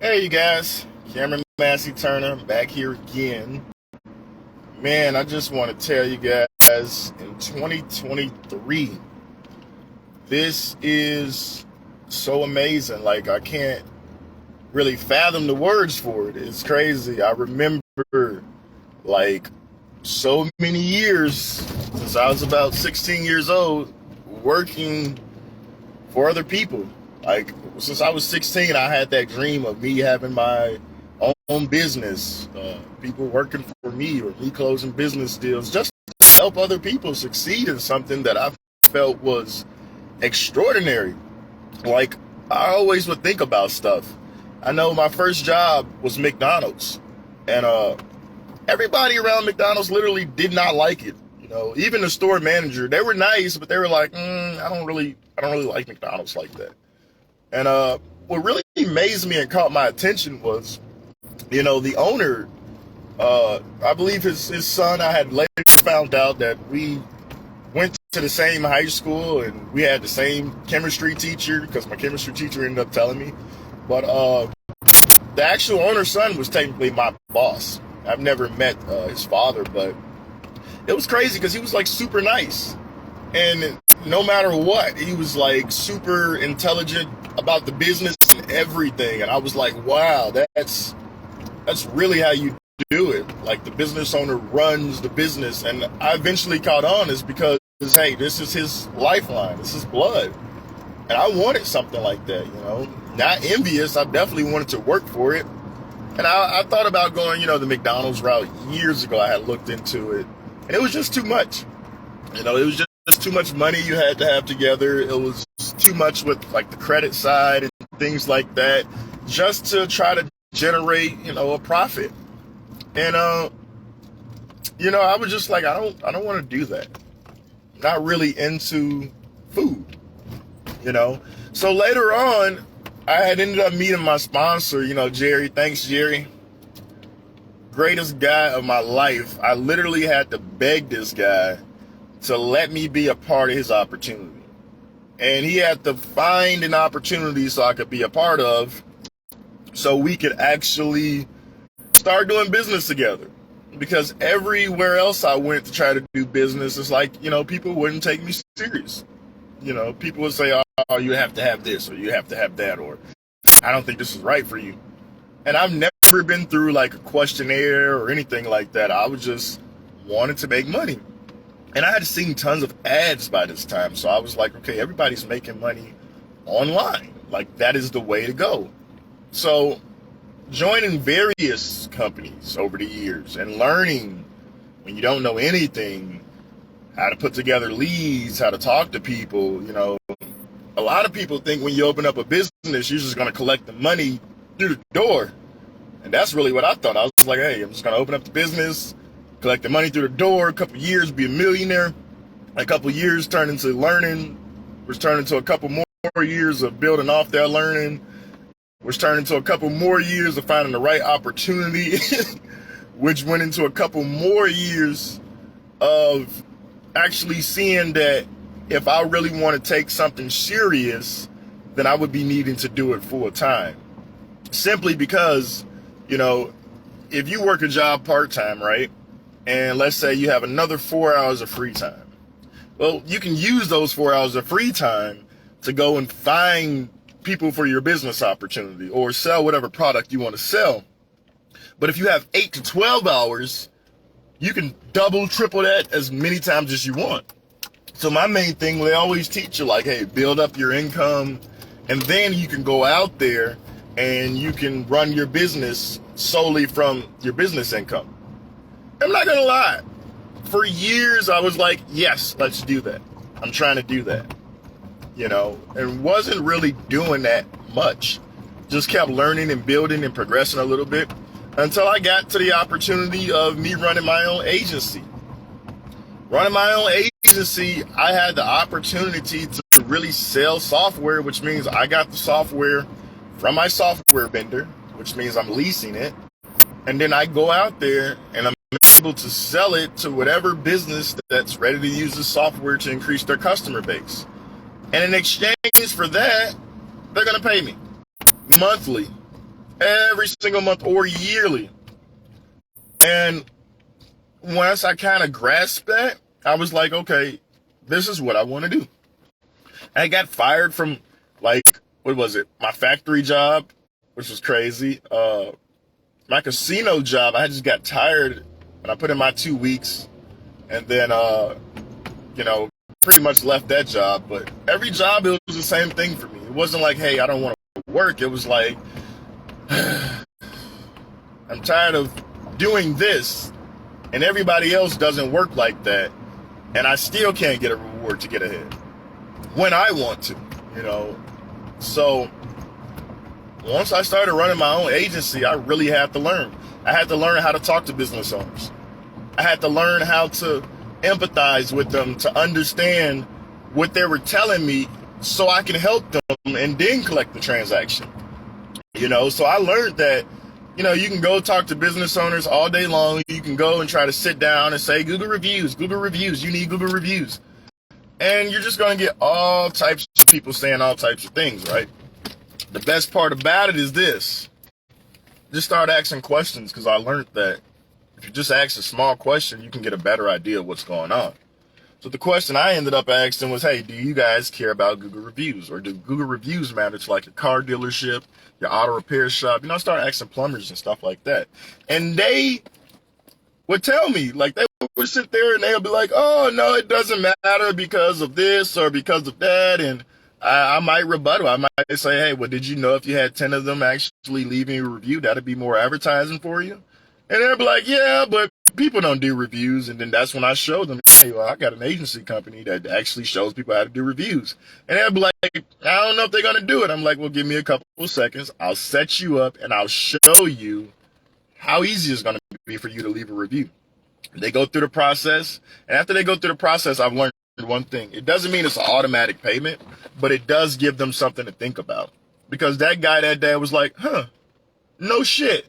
Hey, you guys, Cameron Massey-Turner back here again. Man, I just want to tell you guys in 2023, this is so amazing. Like, I can't really fathom the words for it. It's crazy. I remember, like, so many years since I was about 16 years old working for other people. Like, since I was 16, I had that dream of me having my own business, people working for me or me closing business deals just to help other people succeed in something that I felt was extraordinary. Like, I always would think about stuff. I know my first job was McDonald's, and everybody around McDonald's literally did not like it. Even the store manager, they were nice, but they were like, I don't really like McDonald's like that. And what really amazed me and caught my attention was, the owner, I believe his son, I had later found out that we went to the same high school and we had the same chemistry teacher because my chemistry teacher ended up telling me. But the actual owner's son was technically my boss. I've never met his father, but it was crazy because he was like super nice. And no matter what, he was like super intelligent about the business and everything. And I was like, wow, that's really how you do it. Like, the business owner runs the business. And I eventually caught on is because, hey, this is his lifeline. This is blood. And I wanted something like that, Not envious. I definitely wanted to work for it. And I thought about going, the McDonald's route years ago. I had looked into it. And it was just too much. It was just too much money you had to have together. It was too much with like the credit side and things like that, just to try to generate, a profit. And I was just like, I don't want to do that. Not really into food, So later on, I had ended up meeting my sponsor, Jerry. Thanks, Jerry. Greatest guy of my life. I literally had to beg this guy to let me be a part of his opportunity. And he had to find an opportunity so I could be a part of, so we could actually start doing business together. Because everywhere else I went to try to do business, it's like, people wouldn't take me serious. People would say, oh, you have to have this, or you have to have that, or I don't think this is right for you. And I've never been through like a questionnaire or anything like that. I was just wanted to make money. And I had seen tons of ads by this time. So I was like, okay, everybody's making money online. Like, that is the way to go. So joining various companies over the years and learning, when you don't know anything, how to put together leads, how to talk to people. A lot of people think when you open up a business, you're just going to collect the money through the door. And that's really what I thought. I was like, hey, I'm just going to open up the business, collect the money through the door, a couple years, be a millionaire. A couple years turn into learning, which turned into a couple more years of building off that learning, which turned into a couple more years of finding the right opportunity, which went into a couple more years of actually seeing that if I really want to take something serious, then I would be needing to do it full time. Simply because, if you work a job part-time, right? And let's say you have another 4 hours of free time. Well, you can use those 4 hours of free time to go and find people for your business opportunity or sell whatever product you want to sell. But if you have 8 to 12 hours, you can double, triple that as many times as you want. So my main thing, they always teach you like, hey, build up your income, and then you can go out there and you can run your business solely from your business income. I'm not gonna lie. For years, I was like, yes, let's do that. I'm trying to do that, and wasn't really doing that much. Just kept learning and building and progressing a little bit until I got to the opportunity of me running my own agency. Running my own agency, I had the opportunity to really sell software, which means I got the software from my software vendor, which means I'm leasing it. And then I go out there and I'm able to sell it to whatever business that's ready to use the software to increase their customer base. And in exchange for that, they're going to pay me monthly every single month or yearly. And once I kind of grasped that, I was like, okay, this is what I want to do. I got fired from, like, what was it? My factory job, which was crazy. My casino job, I just got tired and I put in my 2 weeks and then, pretty much left that job. But every job, it was the same thing for me. It wasn't like, hey, I don't want to work. It was like, I'm tired of doing this and everybody else doesn't work like that. And I still can't get a reward to get ahead when I want to, So once I started running my own agency, I really had to learn. I had to learn how to talk to business owners. I had to learn how to empathize with them, to understand what they were telling me so I can help them and then collect the transaction. So I learned that, you can go talk to business owners all day long. You can go and try to sit down and say, Google reviews, you need Google reviews. And you're just going to get all types of people saying all types of things, right? The best part about it is this. Just start asking questions, because I learned that if you just ask a small question, you can get a better idea of what's going on. So the question I ended up asking was, hey, do you guys care about Google reviews? Or do Google reviews matter to like your car dealership, your auto repair shop? I start asking plumbers and stuff like that. And they would tell me, like, they would sit there and they'll be like, oh, no, it doesn't matter because of this or because of that. And I might rebuttal. I might say, hey, well, did you know if you had 10 of them actually leaving a review, that'd be more advertising for you? And they'll be like, yeah, but people don't do reviews. And then that's when I show them, hey, well, I got an agency company that actually shows people how to do reviews. And they'll be like, I don't know if they're going to do it. I'm like, well, give me a couple of seconds. I'll set you up and I'll show you how easy it's going to be for you to leave a review. They go through the process. And after they go through the process, I've learned one thing. It doesn't mean it's an automatic payment, but it does give them something to think about. Because that guy that day was like, no shit.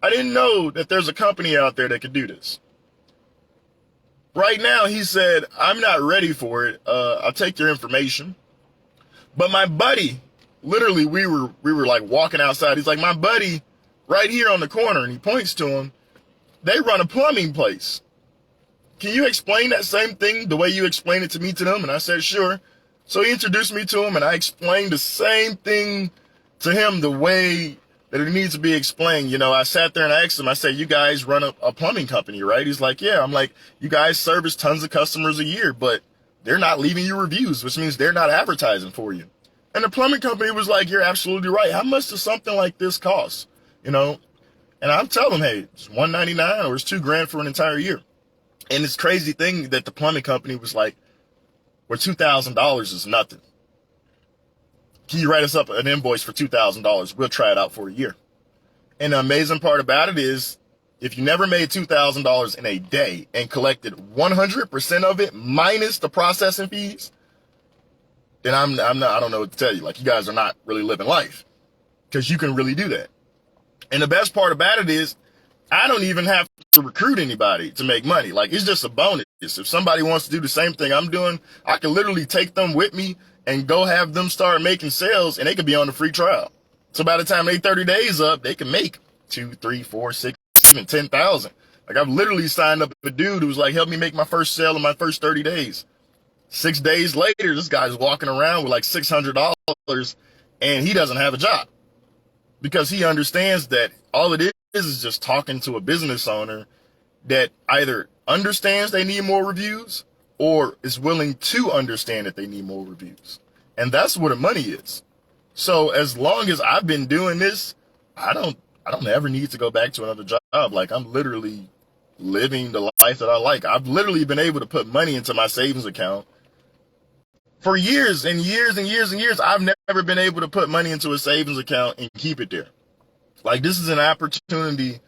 I didn't know that there's a company out there that could do this. Right now, he said, I'm not ready for it. I'll take your information. But my buddy, literally, we were like walking outside. He's like, my buddy right here on the corner, and he points to him. They run a plumbing place. Can you explain that same thing the way you explained it to me to them? And I said, sure. So he introduced me to him, and I explained the same thing to him the way that it needs to be explained. I sat there and I asked him, I said, you guys run a plumbing company, right? He's like, yeah. I'm like, you guys service tons of customers a year, but they're not leaving you reviews, which means they're not advertising for you. And the plumbing company was like, you're absolutely right. How much does something like this cost? And I'm telling them, hey, it's $199 or it's $2,000 for an entire year. And it's crazy thing that the plumbing company was like, well, $2,000 is nothing. Can you write us up an invoice for $2,000? We'll try it out for a year. And the amazing part about it is, if you never made $2,000 in a day and collected 100% of it minus the processing fees, then I don't know what to tell you. Like, you guys are not really living life, because you can really do that. And the best part about it is, I don't even have to recruit anybody to make money. Like, it's just a bonus. If somebody wants to do the same thing I'm doing, I can literally take them with me and go have them start making sales, and they could be on the free trial. So by the time they 30 days up, they can make 2, 3, 4, 6, even 10,000. Like, I've literally signed up a dude who was like, help me make my first sale in my first 30 days. 6 days later, this guy's walking around with like $600, and he doesn't have a job, because he understands that all it is just talking to a business owner that either understands they need more reviews or is willing to understand that they need more reviews. And that's what the money is. So as long as I've been doing this, I don't ever need to go back to another job. Like, I'm literally living the life that I like. I've literally been able to put money into my savings account for years and years and years and years. I've never been able to put money into a savings account and keep it there. Like, this is an opportunity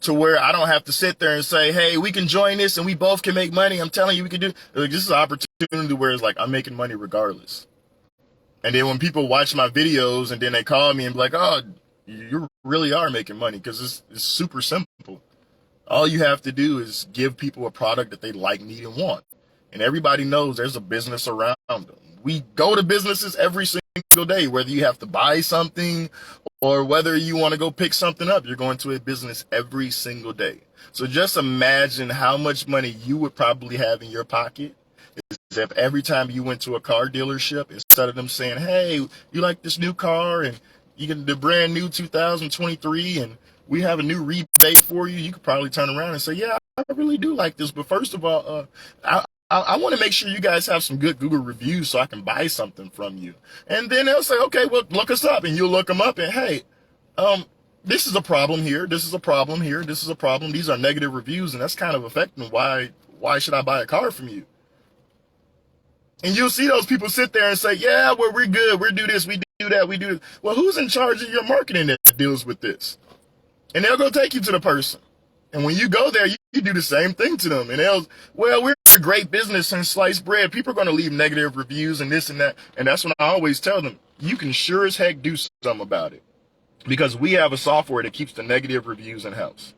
to where I don't have to sit there and say, hey, we can join this and we both can make money. I'm telling you, we can do. Like, this is an opportunity where it's like, I'm making money regardless. And then when people watch my videos and then they call me and be like, oh, you really are making money, because it's super simple. All you have to do is give people a product that they like, need, and want. And everybody knows there's a business around them. We go to businesses every single single day, whether you have to buy something or whether you want to go pick something up. You're going to a business every single day. So just imagine how much money you would probably have in your pocket if every time you went to a car dealership, instead of them saying, hey, you like this new car and you get the brand new 2023 and we have a new rebate for you, you could probably turn around and say, yeah, I really do like this. But first of all, I want to make sure you guys have some good Google reviews so I can buy something from you. And then they'll say, okay, well, look us up. And you'll look them up and, hey, this is a problem here. This is a problem here. This is a problem. These are negative reviews. And that's kind of affecting why should I buy a car from you? And you'll see those people sit there and say, yeah, well, we're good. We do this. We do that. We do this. Well, who's in charge of your marketing that deals with this? And they'll go take you to the person. And when you go there, you do the same thing to them. And we're a great business in sliced bread. People are going to leave negative reviews and this and that. And that's when I always tell them, you can sure as heck do something about it. Because we have a software that keeps the negative reviews in-house,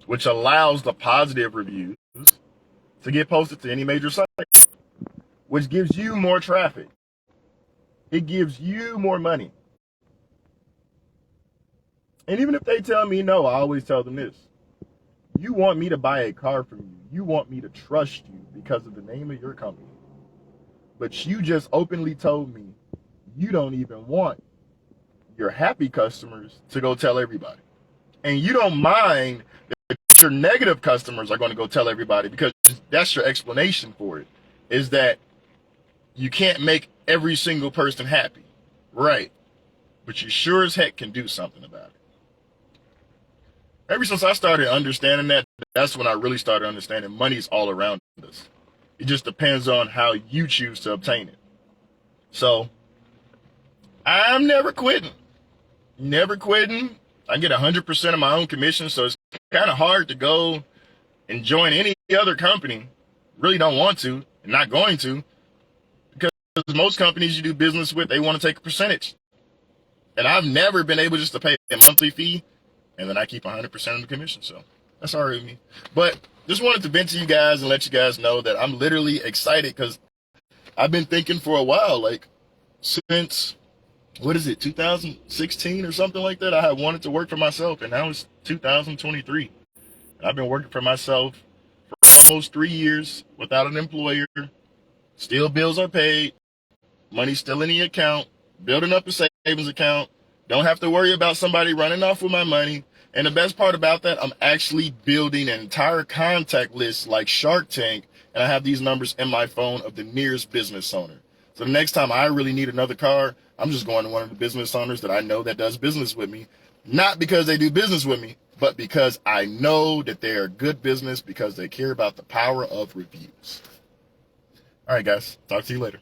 which allows the positive reviews to get posted to any major site, which gives you more traffic. It gives you more money. And even if they tell me no, I always tell them this. You want me to buy a car from you. You want me to trust you because of the name of your company. But you just openly told me you don't even want your happy customers to go tell everybody. And you don't mind that your negative customers are going to go tell everybody, because that's your explanation for it, is that you can't make every single person happy. Right. But you sure as heck can do something about it. Ever since I started understanding that, that's when I really started understanding money's all around us. It just depends on how you choose to obtain it. So, I'm never quitting. Never quitting. I get 100% of my own commission, so it's kind of hard to go and join any other company. Really don't want to, and not going to, because most companies you do business with, they want to take a percentage. And I've never been able just to pay a monthly fee, and then I keep 100% of the commission, so that's all right with me. But just wanted to vent to you guys and let you guys know that I'm literally excited, because I've been thinking for a while, like since, 2016 or something like that, I had wanted to work for myself, and now it's 2023. I've been working for myself for almost 3 years without an employer. Still bills are paid, money's still in the account, building up a savings account. Don't have to worry about somebody running off with my money. And the best part about that, I'm actually building an entire contact list like Shark Tank, and I have these numbers in my phone of the nearest business owner. So the next time I really need another car, I'm just going to one of the business owners that I know that does business with me. Not because they do business with me, but because I know that they are good business, because they care about the power of reviews. All right, guys. Talk to you later.